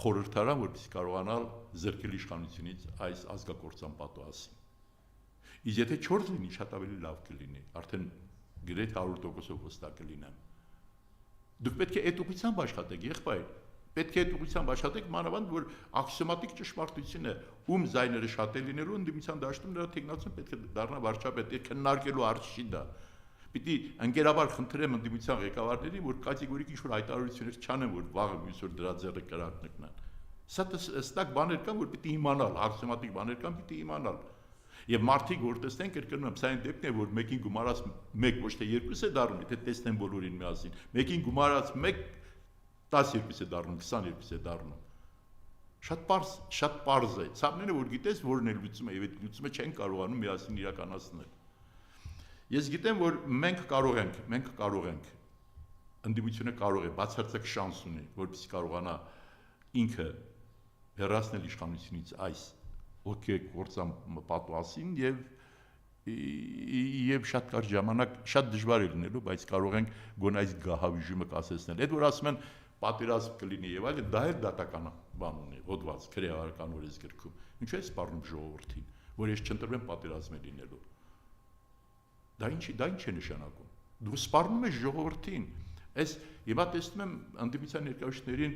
խորհրդարան, որպեսզի կարողանալ զրկել իշխանությունից այս ազգակործան պատուհասին։ Իսկ եթե 4 լինի, շատ ավելի լավ կլինի, արդեն գրեթե 100% վստահ կլինեմ։ Դուք պետք է այդ ուղղությամբ աշխատեք, եղբայր։ Պետք է այդ ուղղությամբ աշխատեք, մանավանդ որ աքսիոմատիկ ճշմարտություն է, ում զայները շատ է լինելու ընդդիմության դաշտում նրա տեխնացիան պետք է դառնա վարչապետ, քննարկելու հարց չի դա։ Պիտի ընկերաբար խնդրեմ ընդդիմության ղեկավարների, որ կատեգորիկ ինչ-որ հայտարարություններ չանեն, որ վաղը մյուս օր դրա ձեռը կրակնկնան։ Սա հստակ բաներ կան, որ պիտի իմանալ, աքսիոմատիկ բաներ կան, պիտի իմանալ։ Եվ մարդիկ որ տեսնեն կրկնում եմ, սա այն դեպքն է, որ մեկին գումարած 1 ոչ թե 2 է դառնում, եթե տեսնեն բոլորին միասին։ Մեկին գումարած 1 12 է դառնում, 22 է դառնում։ Շատ պարզ է։ Ցավները որ գիտես որն է լուծումը, եւ այդ լուծումը չեն կարողանում միասին իրականացնել։ Ես գիտեմ, որ մենք կարող ենք ընդդիմությունը կարող է բացարձակ շանս ունի, որպեսզի կարողանա ինքը հեռացնել իշխանությունից այս օգեկործան պատվասին եւ շատ կարճ ժամանակ շատ դժվար է լինելու, բայց կարող ենք գոնե այս գահավիժումը կասեցնել։ Այդ որ ասում են պատերազմ կլինի եւ այլն, դա էլ դատական բան ունի, հոդված քրեական օրենսգրքում։ Ինչու է սպառնում ժողովրդին, որ ես չընտրվեմ պատերազմ է լինելու։ Դա ինչ է նշանակում։ Դու սպառնում ես ժողովրդին։ Այս հիմա տեսնում եմ ընդդիմության ներկայացուցիչներին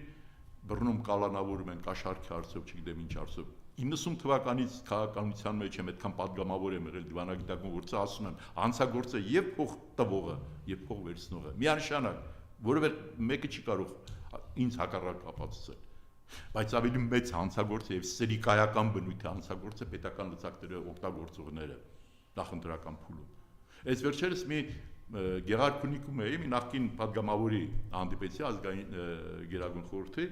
բռնում կալանավորում են կաշառքի հարցով, չգիտեմ ինչ հարցով։ 90 թվականից քաղաքականության մեջ եմ այդքան падգամավոր եմ եղել դիվանագիտական գործը, ասում եմ, հանցագործը եւ փող տվողը, եւ փող վերցնողը միանշանակ, որովհետեւ մեկը չի կարող ինձ հակառակ ապացուցել։ Բայց ավելի մեծ հանցագործը եւ սերիկայական բնույթի հանցագործը պետական լծակները օգտագործողները նախընտրական փուլում։ Այս վերջերս մի Գեղարքունիքում էի, մի նախկին падգամավորի հանդիպեցի ազգային գերագույն խորհրդի,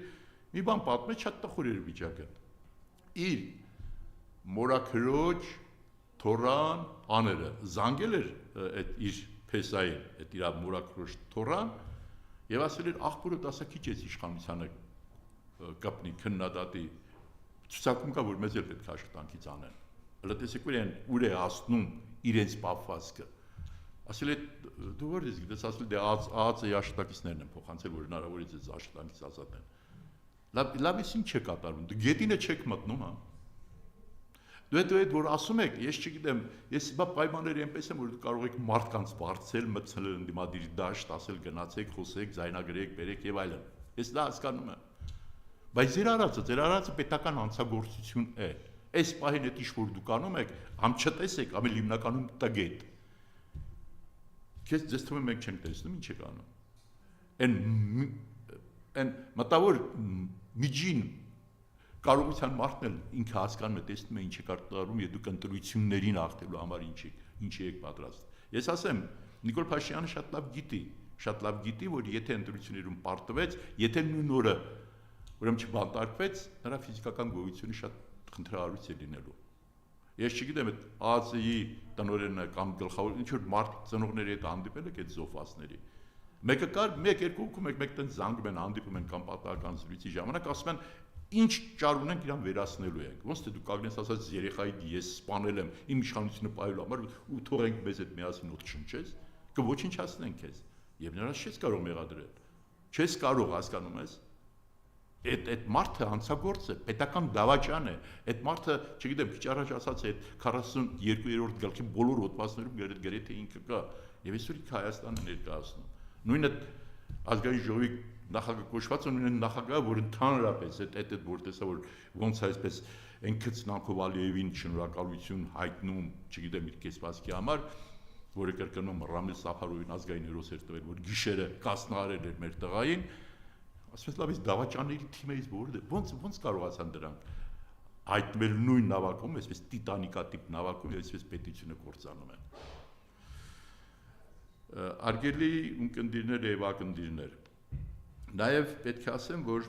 մի բան պատմեց, շատ տխուր էր վիճակը։ Իր մորաքրոջ թորան աները զանգել էր այդ իր փեսային, այդ իր մորաքրոջ թորան եւ ասել էր աղբորը դասակիչ է իշխանությանը կապնի քննադատի ցուցակում կա որ մեզ էլ պետք է աշխատանքից անեն։ Հələ տեսեք ուր է հասնում իրենց պապվածքը։ Ասել է դու որ ես գիտես ասել դե ԱԱՑ-ի աշխատակիցներն են փոխանցել որ հնարավորից է աշխատանքից ազատեն։ Լավ ինչ է կատարում։ Դու գետինը չեք մտնում, հա։ Դու այդ որ ասում եք, ես չգիտեմ, ես բա պայմանները այնպես են որ դու կարող եք մարդկանց բարձել, մտցնել ընդդիմադիր դաշտ, ասել գնացեք, խոսեք, զայնագրեք, բերեք եւ այլն։ Ես դա հասկանում եմ։ Բայց ձեր արածը պետական հանցագործություն է։ Այս պահին այդ ինչ որ դուք անում եք, համ չտեսեք, ամեն հիմնականում տգետ։ Քեզ ձեզ թվում է մենք չենք տեսնում ինչ եք անում։ Այն մտավոր միջին կարողության մարդն էլ ինքը հասկանում է, տեսնում է ինչ է կատարվում, եւ դուք ընտրություններին աղթելու համար ինչ եք պատրաստ։ Ես ասեմ, Նիկոլ Փաշինյանը շատ լավ գիտի, որ եթե ընտրություններում պարտվեց, եթե նույն օրը ուրեմն չբանտարկվեց, նրա ֆիզիկական գոյությունը շատ խնդրահարույց է լինելու։ Ես չգիտեմ այդ ԱԱՑ-ի տնօրենը կամ գլխավոր ինչ որ մարդ ծնողների հետ հանդիպել եք այդ զոհվածների։ Մեկը կար, 1-2 հոգու մեկ տենց զանգում են, հանդիպում են կամ պատահական զրույցի ժամանակ, ասում են ինչ ճար ունենք իրան վերացնելու ենք։ Ոնց թե դու կանգնես ասած երեխայի ես սպանել եմ իմ իշխանությունը պահելու համար ու թողենք մեզ այդ միասին ոտ չնչես, կոչնչացնենք քեզ։ Եվ նրանց չես կարող մեղադրել։ Չես կարող, հասկանում ես։ Այդ մարդը հանցագործ է, պետական դավաճան է։ Այդ մարդը, չգիտեմ, քիչ առաջ ասած է, 42-րդ գլխի բոլոր հոդվածներում գրեթե ինքը կա, եւ այսօր Հայաստանը ներկայացնում։ Նույնը ազգային ժողովի նախագահ կոչված ունեն նախագահը, որ ընդհանրապես այդ որ տեսա որ ոնց այսպես Ընկցնանքով Ալիևին շնորհակալություն հայտնում, չգիտեմ իր կեսվածքի համար, որը կրկնում Ռամիլ Սաֆարովին ազգային հերոս էր տվել, որ գիշերը կասնարել էր մեր տղային, ասում ես լավ ես դավաճանների թիմից որը ոնց կարողացան դրանք հայտնել նույն նավակում, այսպես տիտանիկատիպ նավակում, այսպես պետությունը կործանում են։ Արգելի ունկնդիրներ եւ ակնդիրներ, նաեւ պետք է ասեմ, որ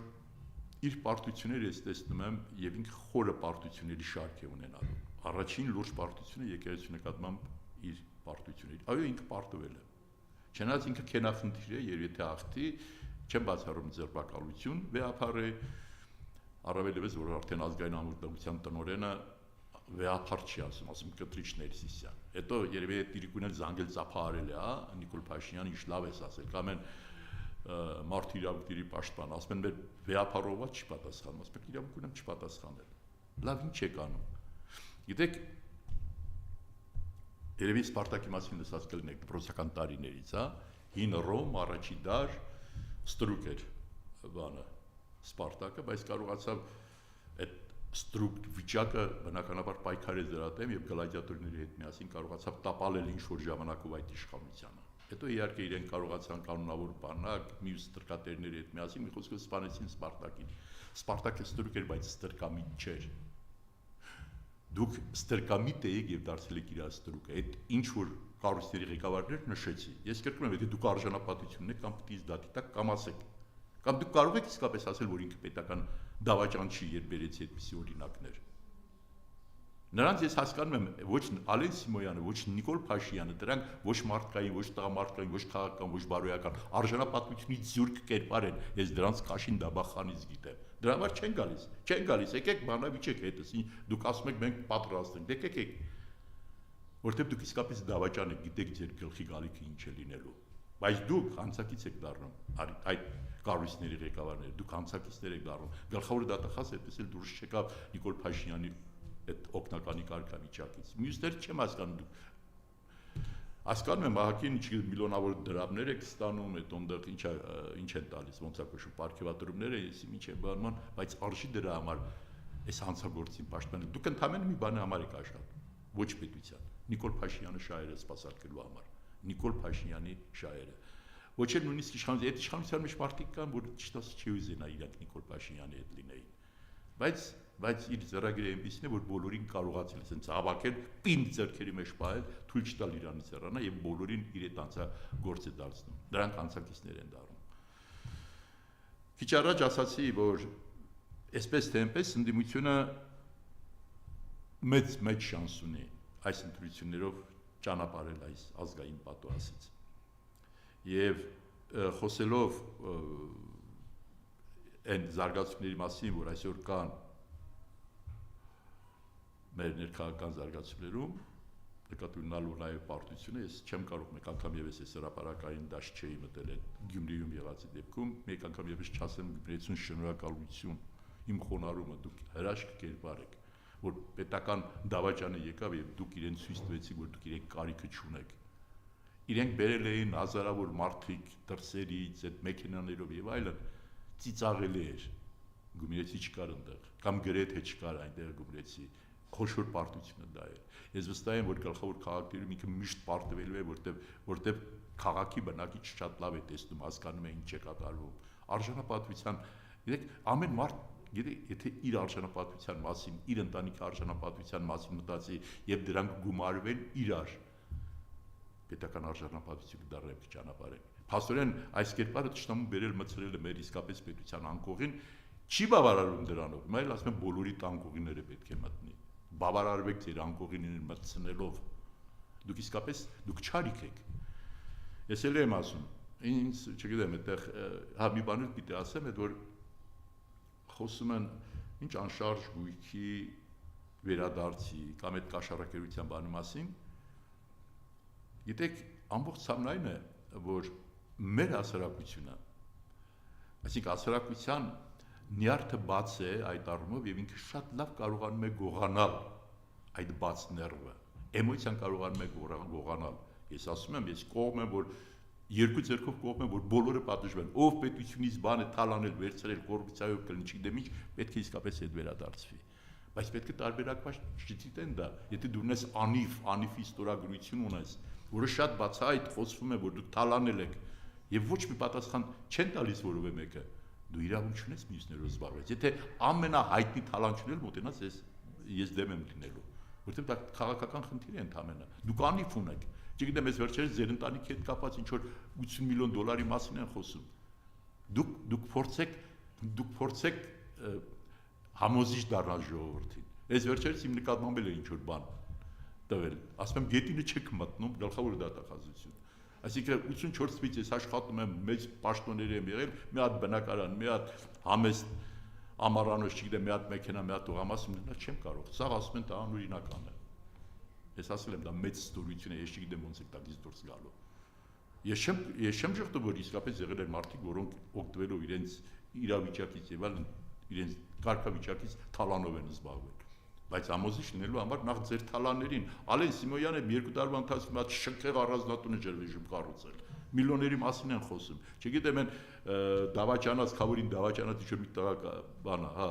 իր պարտությունները ես տեսնում եմ եւ ինքը խորը պարտությունների շարք է ունենալու։ Առաջին լուրջ պարտությունը եկեղեցու նկատմամբ իր պարտությունների։ Այո, ինքը պարտվել է։ Չնայած ինքը քենախնդիր է եւ եթե ախտի չեմ բացառում ձերբակալություն վեհապար է, առավելևս որ արդեն ազգային անվտանգության տնօրենը վեհապար չի ասում կտրիչ Ներսիսյան։ Հետո երևի այդ իրիկունել զանգել ծափահարել է, հա, Նիկոլ Փաշինյանը ինչ լավ է ասել, կամ են մարդու իրավունքների պաշտպան, ասում են մեր վեհապարովա չի պատասխանում, ասում են իրավունք ունեմ չպատասխանել։ Լավ ինչ եք անում։ Գիտեք, երևի Սպարտակի մասին լսած կլինեք դպրոցական տարիներից, հա, հին Ռոմ, առաջի դար, ստրուկ էր բանը Սպարտակը, բայց կարողացավ այդ ստրուկ վիճակը բնականաբար պայքարեց դրա դեմ եւ գլադիատորների հետ միասին կարողացավ տապալել ինչ որ ժամանակով այդ իշխանությանը։ Հետո իհարկե իրեն կարողացան կանոնավոր բանակ, մյուս ստրկատերների հետ միասին մի խոսքով սպանեցին Սպարտակին։ Սպարտակը ստրուկ էր, բայց ստրկամիտ չէր։ դուք ստրկամիտ եք եւ դարձել եք իր ստրուկը։ Այդ ինչ որ կառույցների ղեկավարներ նշեցի։ Ես կրկնում եմ, եթե դուք արժանապատություն եք կամ պիտի դատի տակ կամ ասեք։ Կամ դուք կարող եք իսկապես ասել, որ ինքը պետական դավաճան չի, երբ բերեցի այդպիսի օրինակներ։ Նրանց ես հասկանում եմ, ոչ Ալեն Սիմոյանը, ոչ Նիկոլ Փաշինյանը, դրանք ոչ մարդկային, ոչ տղամարդկային, ոչ քաղաքական, ոչ բարոյական արժանապատվությունից զուրկ կերպար են։ Ես դրանց քաշին դաբախանից գիտեմ։ Դրա համար չեն գալիս, եկեք բանավիճեք հետս, դուք ասում եք մենք պատրաստ ենք, եկեք։ Որտեղ դուք իսկապես դավաճան եք, գիտեք ձեր գլխի գալիքը ինչ է լինելու։ Բայց դուք անցակից եք դառնում այդ կառույցների ղեկավարները, դուք անցակիցներ եք դառնում։ Գլխավոր դատախազը այդպես էլ դուրս չեկավ Նիկոլ Փաշինյանի այդ օգնականի կարգավիճակից։ Մյուսները չեմ հասկանում դուք։ Հասկանում եմ ահագին միլիոնավոր դրամներ եք ստանում, այդ ոնդեղ ինչ են տալիս, ոնց է կոչվում, պարգևատրումները, եսի ինչ է բանման, բայց արժի դրա համար այս հանցագործին պաշտպանել։ Դուք ընդհանրապես մի բանի համար եք աշխատում, ոչ պետության։ Նիկոլ Փաշինյանի շահերը սպասարկելու համար։ Նիկոլ Փաշինյանի շահերը։ Ոչ էլ նույնիսկ իշխանության մեջ մարդիկ կան, որ ճիշտ ասած չի ուզենա իրանք Նիկոլ Փաշինյանի հետ լինեին։ Բայց իր ծրագիրը այնպեսին է, որ բոլորին կարողացել է sense հավաքել, պինդ ձեռքերի մեջ պահել, թույլ չտալ Իրանից հեռանա եւ բոլորին իր հետ անցագործ է դարձնում։ Դրանք անցակիցներ են դառնում։ Քիչ առաջ ասացի, որ այսպես թե այնպես ընդդիմությունը մեծ շանս ունի այս ընտրություններով ճանապարհել այս ազգային պատուհասից։ Եվ խոսելով այն զարգացումների մասին, որ այսօր կան մեր ներքաղաքական զարգացումներում, նկատի ունենալու նաև պարտությունը, ես չեմ կարող մեկ անգամ եւս այս հրապարակային դաշտ չէի մտել այդ Գյումրիում եղածի դեպքում, մեկ անգամ եւս չասեմ գյումրեցուն շնորհակալություն, իմ խոնարհումը, դուք հրաշք կերպար եք, որ պետական դավաճանը եկավ եւ դուք իրեն ցույց տվեցիք, որ դուք իրեն կարիքը չունեք։ Իրենք բերել էին հազարավոր մարդիկ դրսերից, այդ մեքենաներով եւ այլն, ծիծաղելի էր։ Գյումրեցի չկար այնտեղ, կամ գրեթե չկար այնտեղ գյումրեցի, խոշոր պարտությունը դա էր։ Ես վստահ եմ, որ գլխավոր քաղաքներում ինքը միշտ պարտվելու է, որտեղ քաղաքի բնակիչ շատ լավ է տեսնում, հասկանում է ինչ է կատարվում։ Արժանապատվության, գիտեք, ամեն մարդ եթե իր արժանապատվության մասին, իր ընտանիքի արժանապատվության մասին մտածի եւ դրանք գումարվեն իրար, պետական արժանապատվությունը դառնալու ճանապարհին։ Փաստորեն այս կերպարը ճշտամու բերել մցրել է մեր իսկապես պետության անկողին, չի բավարարում դրանով, այլ ասում եմ բոլորի անկողինները պետք է մտնի։ Բավարարվեք ձեր անկողինին մտցնելով։ Դուք իսկապես դուք չարիք եք։ Ես էլ եմ ասում, ինձ չգիտեմ, այդտեղ հա մի բան պիտի ասեմ, այդ որ խոսում են ինչ անշարժ գույքի վերադարձի կամ այդ կաշառակերության բանի մասին։ Գիտեք, ամբողջ ցավն այն է, որ մեր հասարակությունը, այսինքն հասարակության նյարդը բաց է այդ առումով եւ ինքը շատ լավ կարողանում է գողանալ այդ բաց ներվը, էմոցիան կարողանում է գողանալ։ Ես ասում եմ, ես կողմ եմ, որ երկու ձեռքով կողմ եմ, որ բոլորը պատժվեն, ով պետությունից բան է թալանել, վերցրել, կոռուպցիայով կլինի, չգիտեմ ինչ, պետք է իսկապես այդ վերադարձվի։ Բայց պետք է տարբերակված չգիտեն դա, եթե դու ունես անիֆի ստորագրություն ունես, որը շատ բացահայտ խոսվում է, որ դու թալանել ես, եւ ոչ մի պատասխան չեն տալիս որևէ մեկը, դու իրավունք չունես մյուսներով զբաղվել։ Եթե ամենահայտնի թալանչն էլ մոտենաս, ես դեմ եմ լինելու, որովհետեւ դա քաղաքական խնդիր է ընդամենը։ Դուք անիֆ ունեք, չգիտեմ, ես վերջերս ձեր ընտանիքի հետ կապված ինչ որ $80 միլիոն մասին են խոսում։ Դուք փորձեք համոզիչ դառնալ ժողովրդին։ Ես վերջերս իմ նկատմամբ էլ ինչ որ բան տվել։ Ասում եմ, գետինը չեք մտնում, գլխավոր դատախազություն։ Այսինքն 84-ից ես աշխատում եմ, մեծ պաշտոնների եմ եղել, մի հատ բնակարան, մի հատ համեստ ամառանոց, չգիտեմ, մի հատ մեքենա, մի հատ ուղամասում ունենալ չեմ կարող։ Սա ասում են դա անօրինական է։ Ես ասել եմ, դա մեծ ստորություն է, ես չգիտեմ ոնց է դակից դուրս գալու։ Ես չեմ շղթում, որ իսկապես եղել են մարդիկ, որոնք օգտվելով իրենց իրավիճակից եւ այլն, իրենց կարգավիճակից թալանով են զբաղվել։ Բայց ամոզիչ լինելու համար նախ ձեր թալաններին Ալեն Սիմոյանը երկու տարվա ընթացքում հատ շքեղ առանձնատուն է ջրվեժում կառուցել։ Միլիոների մասին են խոսում։ Չգիտեմ, են դավաճանած, խավորին դավաճանած ինչ-որ մի տղա բանը, հա,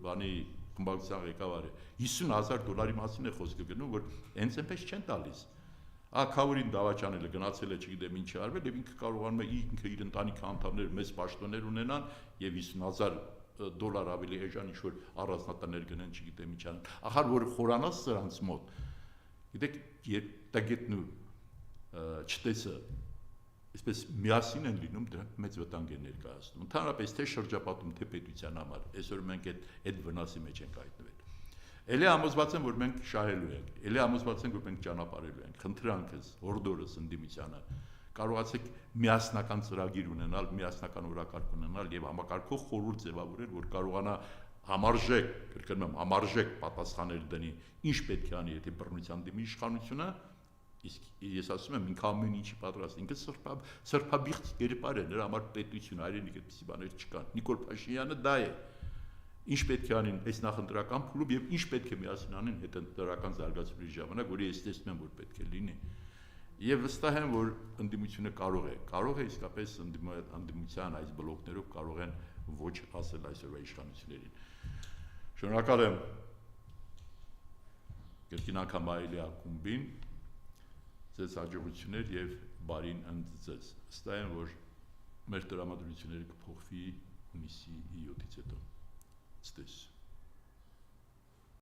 բանի խմբակցության ղեկավարը $50,000 մասին է խոսքը գնում, որ հենց այնպես չեն տալիս։ Խավորին դավաճանել է, գնացել է, չգիտեմ ինչ արվել, եւ ինքը կարողանում է ինքը իր ընտանիքի անդամներ մեծ պաշտոններ ունենան եւ $50,000 դոլար ավելի էժան ինչ որ առանձնատներ գնեն, չգիտեմ ինչ անեն։ Ախր որ խորանաս սրանց մոտ։ Գիտեք, երբ տագետն ու չտեսը այսպես միասին են լինում, դրանք մեծ վտանգ են ներկայացնում։ Ընդհանրապես թե շրջապատում, թե պետության համար, այսօր մենք այդ վնասի մեջ ենք հայտնվել։ Էլի համոզված եմ, որ մենք շահելու ենք, էլի համոզված ենք, որ մենք ճանապարհելու ենք։ Խնդրանքս, հորդորս ընդդիմությանը, կարողացեք միասնական ծրագիր ունենալ, միասնական օրակարգ ունենալ եւ համակարգող խորհուրդ ձևավորել, որ կարողանա համարժեք, կրկնում եմ, համարժեք պատասխանել դնի, ինչ պետք է անի, եթե բռնության դիմի իշխանությունը, իսկ ես ասում եմ, ինքը ամեն ինչի պատրաստ, ինքը սրբաբիղծ կերպար է, նրա համար պետություն, հայրենիք այդպիսի բաներ չկան։ Նիկոլ Փաշինյանը դա է։ Ինչ պետք է անին այս նախընտրական փուլում եւ ինչ պետք է միասին անին հետընտրական զարգացումների ժամանակ, որը ես տեսնում եմ, որ պետք է լինի։ Եվ վստահ եմ, որ ընդդիմությունը կարող է իսկապես ընդդիմության այս բլոկներով կարող են ոչ ասել այսօրվա իշխանություններին։ Շնորհակալ եմ Կրկին անգամ այլի ակումբին, ձեզ հաջողություններ եւ բարին ընդձեզ։ Վստահ եմ, որ մեր տրամադրությունները կփոխվի հունիսի 7-ից հետո։ Ստես